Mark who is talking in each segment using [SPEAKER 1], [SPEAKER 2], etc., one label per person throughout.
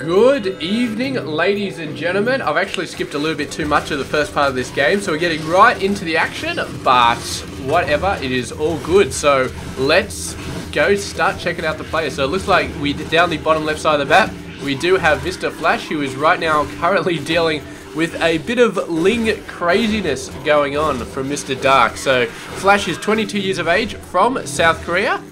[SPEAKER 1] Good evening, ladies and gentlemen. I've actually skipped a little bit too much of the first part of this game, so we're getting right into the action, but whatever, it is all good. So let's go start checking out the players. So it looks like down the bottom left side of the map, we do have Mr. Flash, who is right now currently dealing with a bit of Ling craziness going on from Mr. Dark. So Flash is 22 years of age from South Korea.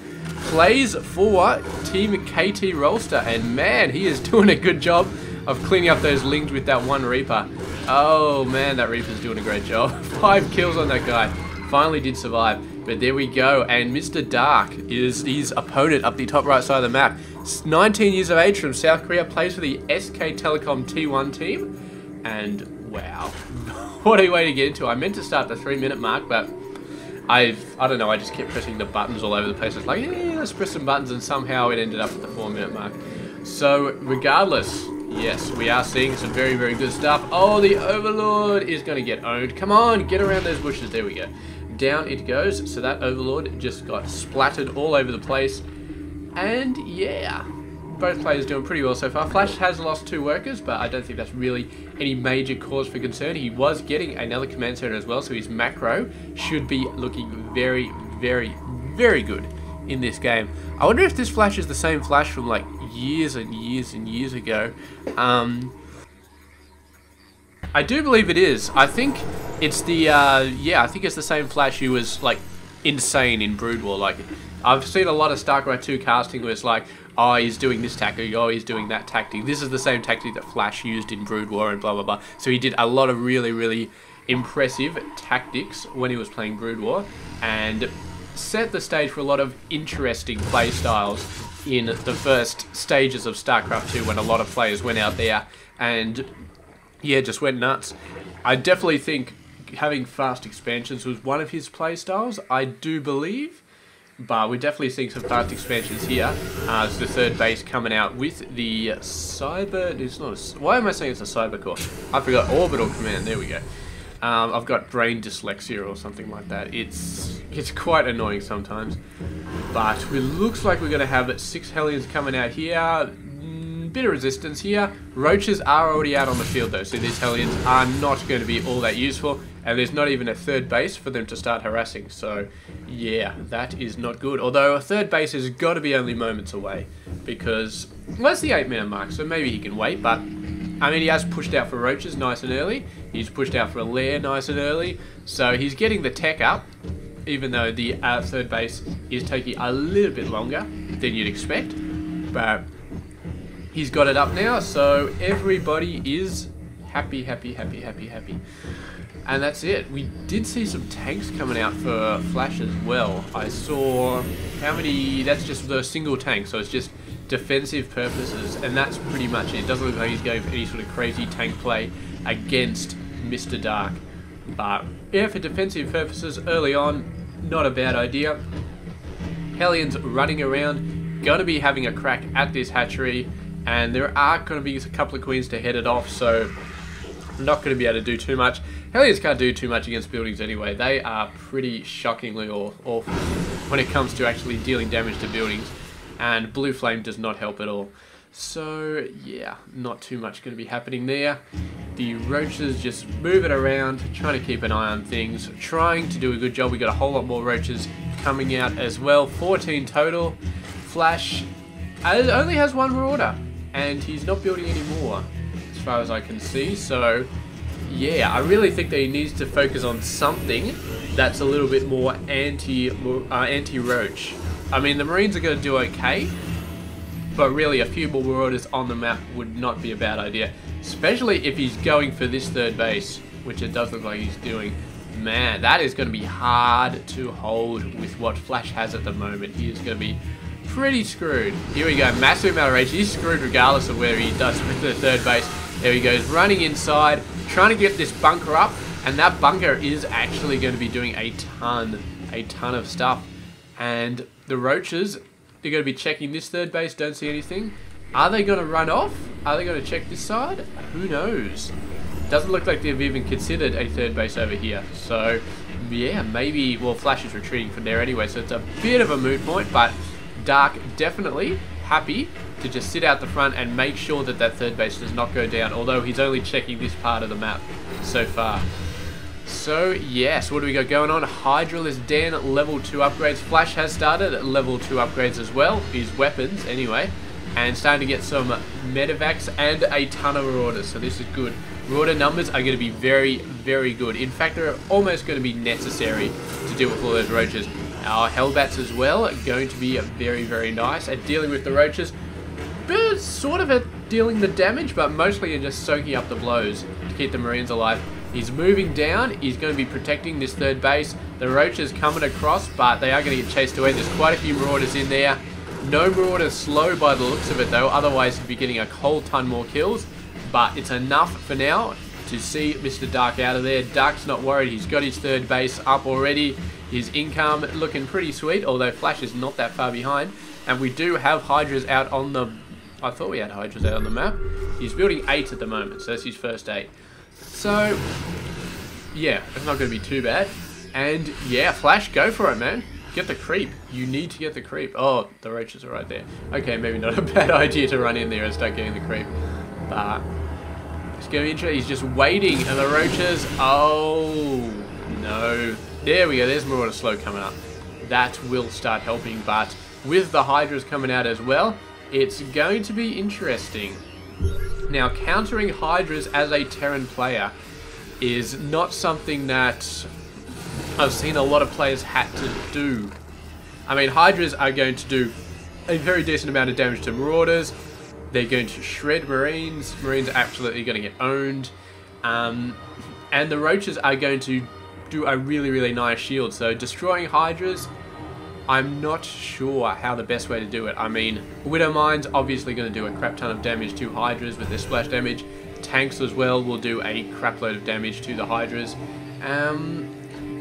[SPEAKER 1] Plays for Team KT Rolster, and man, he is doing a good job of cleaning up those Lings with that one Reaper. Oh man, that Reaper's doing a great job. 5 kills on that guy. Finally did survive, but there we go. And Mr. Dark is his opponent up the top right side of the map. 19 years of age from South Korea, plays for the SK Telecom T1 team, and wow, what a way to get into it. I meant to start the 3-minute mark, but I don't know, I just kept pressing the buttons all over the place. It's like, yeah, let's press some buttons, and somehow it ended up at the 4-minute mark. So, regardless, yes, we are seeing some very, very good stuff. Oh, the Overlord is going to get owned. Come on, get around those bushes. There we go. Down it goes. So that Overlord just got splattered all over the place. And, yeah, both players doing pretty well so far. Flash has lost 2 workers, but I don't think that's really any major cause for concern. He was getting another command center as well, so his macro should be looking very, very, very good in this game. I wonder if this Flash is the same Flash from like years and years and years ago. I do believe it is. I think it's the, yeah, I think it's the same Flash who was like insane in Brood War. Like, I've seen a lot of Starcraft 2 casting where it's like, oh, he's doing this tactic, oh, he's doing that tactic. This is the same tactic that Flash used in Brood War and blah, blah, blah. So he did a lot of really, really impressive tactics when he was playing Brood War and set the stage for a lot of interesting play styles in the first stages of Starcraft 2 when a lot of players went out there and, yeah, just went nuts. I definitely think having fast expansions was one of his play styles, I do believe. But we're definitely seeing some fast expansions here. It's the 3rd base coming out with the cyber. It's not. Why am I saying it's a cyber core? I forgot orbital command. There we go. I've got brain dyslexia or something like that. It's quite annoying sometimes. But it looks like we're going to have 6 Hellions coming out here. Bit of resistance here. Roaches are already out on the field though, so these Hellions are not going to be all that useful, and there's not even a 3rd base for them to start harassing, so yeah, that is not good. Although a 3rd base has got to be only moments away, because, well, that's the 8-minute mark, so maybe he can wait, but I mean, he has pushed out for Roaches nice and early, he's pushed out for a lair nice and early, so he's getting the tech up, even though the 3rd base is taking a little bit longer than you'd expect, but he's got it up now, so everybody is happy, happy, happy, happy, happy. And that's it. We did see some tanks coming out for Flash as well. I saw how many, that's just the single tank, so it's just defensive purposes, and that's pretty much it. It doesn't look like he's going for any sort of crazy tank play against Mr. Dark. But yeah, for defensive purposes early on, not a bad idea. Hellions running around, going to be having a crack at this hatchery, and there are going to be a couple of queens to head it off, so not going to be able to do too much. Hellions can't do too much against buildings anyway. They are pretty shockingly awful when it comes to actually dealing damage to buildings, and Blue Flame does not help at all. So yeah, not too much going to be happening there. The Roaches just moving around, trying to keep an eye on things, trying to do a good job. We got a whole lot more Roaches coming out as well. 14 total. Flash only has 1 Marauder, and he's not building any more as far as I can see, so yeah, I really think that he needs to focus on something that's a little bit more anti-roach. I mean, the Marines are going to do okay, but really a few more Marauders on the map would not be a bad idea, especially if he's going for this 3rd base, which it does look like he's doing. Man, that is going to be hard to hold with what Flash has at the moment. He is going to be pretty screwed. Here we go, massive amount of rage. He's screwed regardless of where he does with the 3rd base. There he goes, running inside, trying to get this bunker up, and that bunker is actually going to be doing a ton of stuff. And the Roaches, they're going to be checking this 3rd base, don't see anything. Are they going to run off? Are they going to check this side? Who knows? Doesn't look like they've even considered a 3rd base over here. So yeah, maybe, well, Flash is retreating from there anyway, so it's a bit of a moot point, but Dark definitely happy to just sit out the front and make sure that that third base does not go down, although he's only checking this part of the map so far. So yes, what do we got going on? Hydral is down, level 2 upgrades. Flash has started at level 2 upgrades as well, his weapons anyway, and starting to get some medevacs and a ton of marauders, so this is good. Marauder numbers are going to be very, very good. In fact, they're almost going to be necessary to deal with all those roaches. Our Hellbats as well are going to be very, very nice at dealing with the roaches. But sort of at dealing the damage, but mostly in just soaking up the blows to keep the Marines alive. He's moving down. He's going to be protecting this third base. The roaches coming across, but they are going to get chased away. There's quite a few marauders in there. No marauders slow by the looks of it though, otherwise he'd be getting a whole ton more kills. But it's enough for now to see Mr. Dark out of there. Dark's not worried. He's got his third base up already. His income looking pretty sweet, although Flash is not that far behind. And we do have Hydras out on the... I thought we had Hydras out on the map. He's building 8 at the moment, so that's his first 8. So, yeah, it's not going to be too bad. And, yeah, Flash, go for it, man. Get the creep. You need to get the creep. Oh, the roaches are right there. Okay, maybe not a bad idea to run in there and start getting the creep. But it's going to be interesting. He's just waiting, and the roaches... Oh, no. There we go. There's Marauder Slow coming up. That will start helping, but with the Hydras coming out as well, it's going to be interesting. Now, countering Hydras as a Terran player is not something that I've seen a lot of players had to do. I mean, Hydras are going to do a very decent amount of damage to Marauders. They're going to shred Marines. Marines are absolutely going to get owned. And the Roaches are going to do a really, really nice shield. So destroying Hydras, I'm not sure how the best way to do it. I mean, Widowmine's obviously going to do a crap ton of damage to Hydras with their splash damage. Tanks as well will do a crap load of damage to the Hydras.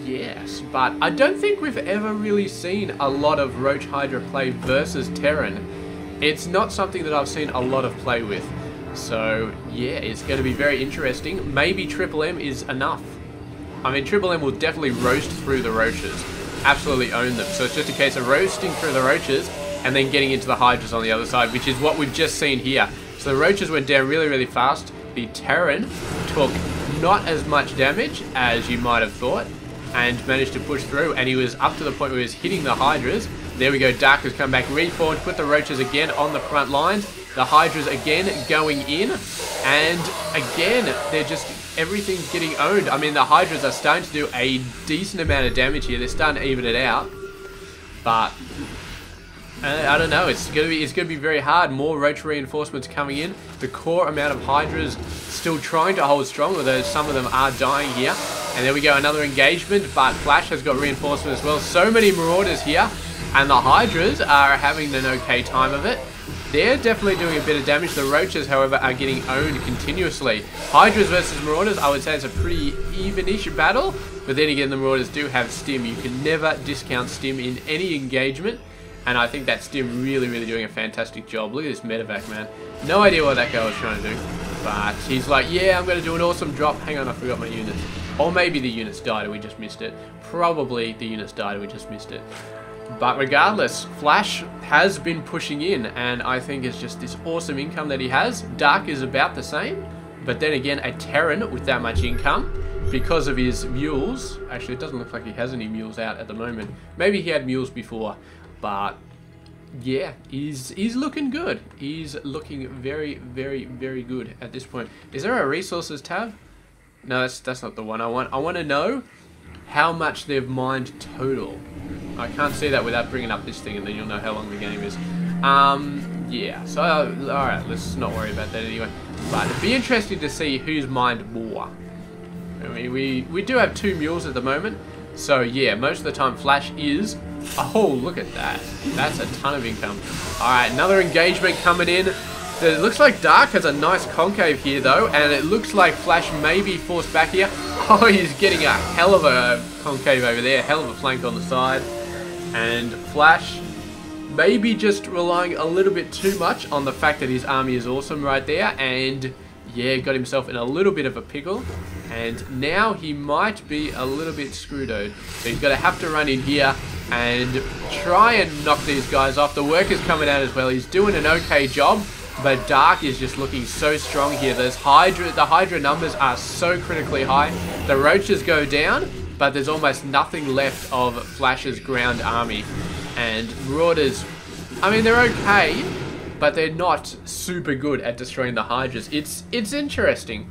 [SPEAKER 1] Yes, but I don't think we've ever really seen a lot of Roach Hydra play versus Terran. It's not something that I've seen a lot of play with. So, yeah, it's going to be very interesting. Maybe Triple M is enough. I mean, Triple M will definitely roast through the Roaches. Absolutely own them. So it's just a case of roasting through the Roaches and then getting into the Hydras on the other side, which is what we've just seen here. So the Roaches went down really, really fast. The Terran took not as much damage as you might have thought and managed to push through, and he was up to the point where he was hitting the Hydras. There we go, Dark has come back, reformed, put the Roaches again on the front lines. The Hydras again going in, and again, they're just, everything's getting owned. I mean, the Hydras are starting to do a decent amount of damage here. They're starting to even it out, but I don't know. It's gonna be very hard. More Roach reinforcements coming in. The core amount of Hydras still trying to hold strong, although some of them are dying here. And there we go, another engagement, but Flash has got reinforcement as well. So many Marauders here, and the Hydras are having an okay time of it. They're definitely doing a bit of damage. The Roaches, however, are getting owned continuously. Hydras versus Marauders, I would say it's a pretty even-ish battle, but then again, the Marauders do have Stim. You can never discount Stim in any engagement, and I think that Stim really, really doing a fantastic job. Look at this medevac, man. No idea what that guy was trying to do, but he's like, yeah, I'm going to do an awesome drop. Hang on, I forgot my units. Or maybe the units died and we just missed it. Probably the units died and we just missed it. But regardless, Flash has been pushing in, and I think it's just this awesome income that he has. Dark is about the same, but then again, a Terran with that much income, because of his mules. Actually, it doesn't look like he has any mules out at the moment. Maybe he had mules before, but yeah, he's looking good. He's looking very, very, very good at this point. Is there a resources tab? No, that's not the one I want. I want to know how much they've mined total. I can't see that without bringing up this thing, and then you'll know how long the game is. Yeah, so, alright, let's not worry about that anyway. But it'd be interesting to see who's mined more. I mean, we do have 2 mules at the moment, so yeah, most of the time Flash is... Oh, look at that. That's a ton of income. Alright, another engagement coming in. It looks like Dark has a nice concave here, though, and it looks like Flash may be forced back here. Oh, he's getting a hell of a concave over there, hell of a flank on the side. And Flash maybe just relying a little bit too much on the fact that his army is awesome right there, and yeah, got himself in a little bit of a pickle. And now he might be a little bit screwed-o'd. So he's going to have to run in here and try and knock these guys off. The worker's coming out as well. He's doing an okay job, but Dark is just looking so strong here. The Hydra numbers are so critically high. The Roaches go down, but there's almost nothing left of Flash's ground army. And Marauders, I mean, they're okay, but they're not super good at destroying the Hydras. It's interesting.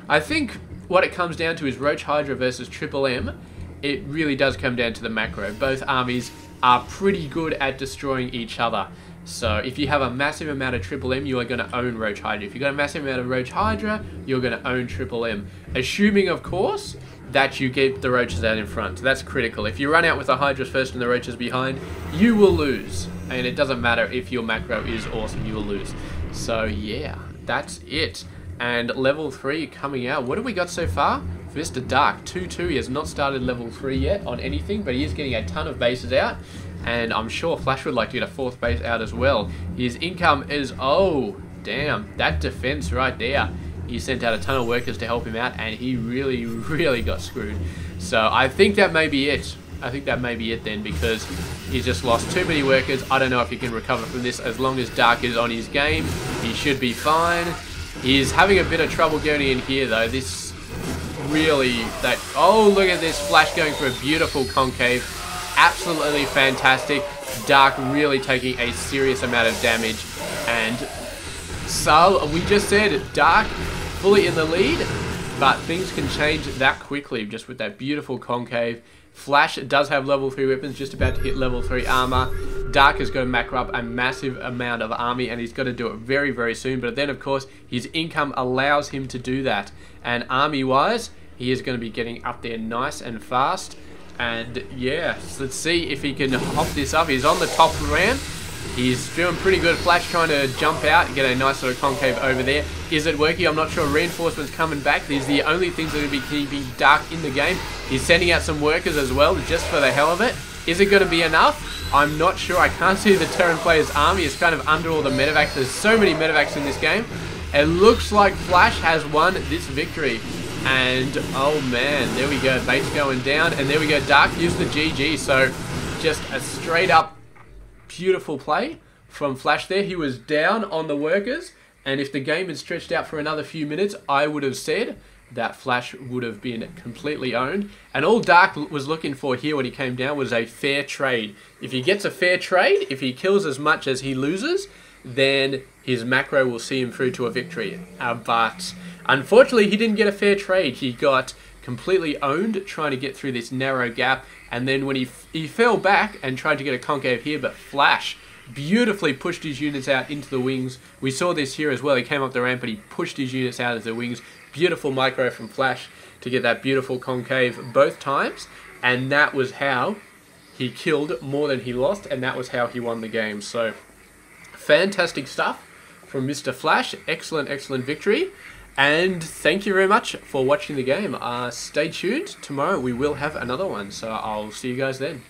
[SPEAKER 1] I think what it comes down to is Roach Hydra versus Triple M. It really does come down to the macro. Both armies are pretty good at destroying each other. So if you have a massive amount of Triple M, you are going to own Roach Hydra. If you've got a massive amount of Roach Hydra, you're going to own Triple M. Assuming, of course, that you keep the Roaches out in front. So that's critical. If you run out with the Hydras first and the Roaches behind, you will lose. And it doesn't matter if your macro is awesome, you will lose. So yeah, that's it. And level 3 coming out. What have we got so far? Mr. Dark, 2-2. He has not started level 3 yet on anything, but he is getting a ton of bases out. And I'm sure Flash would like to get a 4th base out as well. His income is, oh, damn, that defense right there. He sent out a ton of workers to help him out, and he really, really got screwed. So I think that may be it. I think that may be it then, because he's just lost too many workers. I don't know if he can recover from this. As long as Dark is on his game, he should be fine. He's having a bit of trouble getting in here, though. This really, oh, look at this. Flash going for a beautiful concave. Absolutely fantastic. Dark really taking a serious amount of damage. And so, we just said Dark fully in the lead, but things can change that quickly just with that beautiful concave. Flash does have level 3 weapons, just about to hit level 3 armor. Dark is going to macro up a massive amount of army, and he's got to do it very, very soon. But then, of course, his income allows him to do that. And army-wise, he is going to be getting up there nice and fast. And yeah, so let's see if he can hop this up. He's on the top ramp. He's doing pretty good. Flash trying to jump out and get a nice sort of concave over there. Is it working? I'm not sure. Reinforcements coming back. These are the only things that are going to be keeping Dark in the game. He's sending out some workers as well, just for the hell of it. Is it going to be enough? I'm not sure. I can't see the Terran player's army. It's kind of under all the medevacs. There's so many medevacs in this game. It looks like Flash has won this victory. And, oh man, there we go. Bait's going down. And there we go. Dark used the GG. So, just a straight up beautiful play from Flash there. He was down on the workers. And if the game had stretched out for another few minutes, I would have said that Flash would have been completely owned. And all Dark was looking for here when he came down was a fair trade. If he gets a fair trade, if he kills as much as he loses, then his macro will see him through to a victory. But unfortunately, he didn't get a fair trade. He got completely owned trying to get through this narrow gap. And then when he fell back and tried to get a concave here, but Flash beautifully pushed his units out into the wings. We saw this here as well. He came up the ramp and he pushed his units out of the wings. Beautiful micro from Flash to get that beautiful concave both times. And that was how he killed more than he lost. And that was how he won the game. So, fantastic stuff from Mr. Flash. Excellent, excellent victory. And thank you very much for watching the game. Stay tuned. Tomorrow we will have another one. So I'll see you guys then.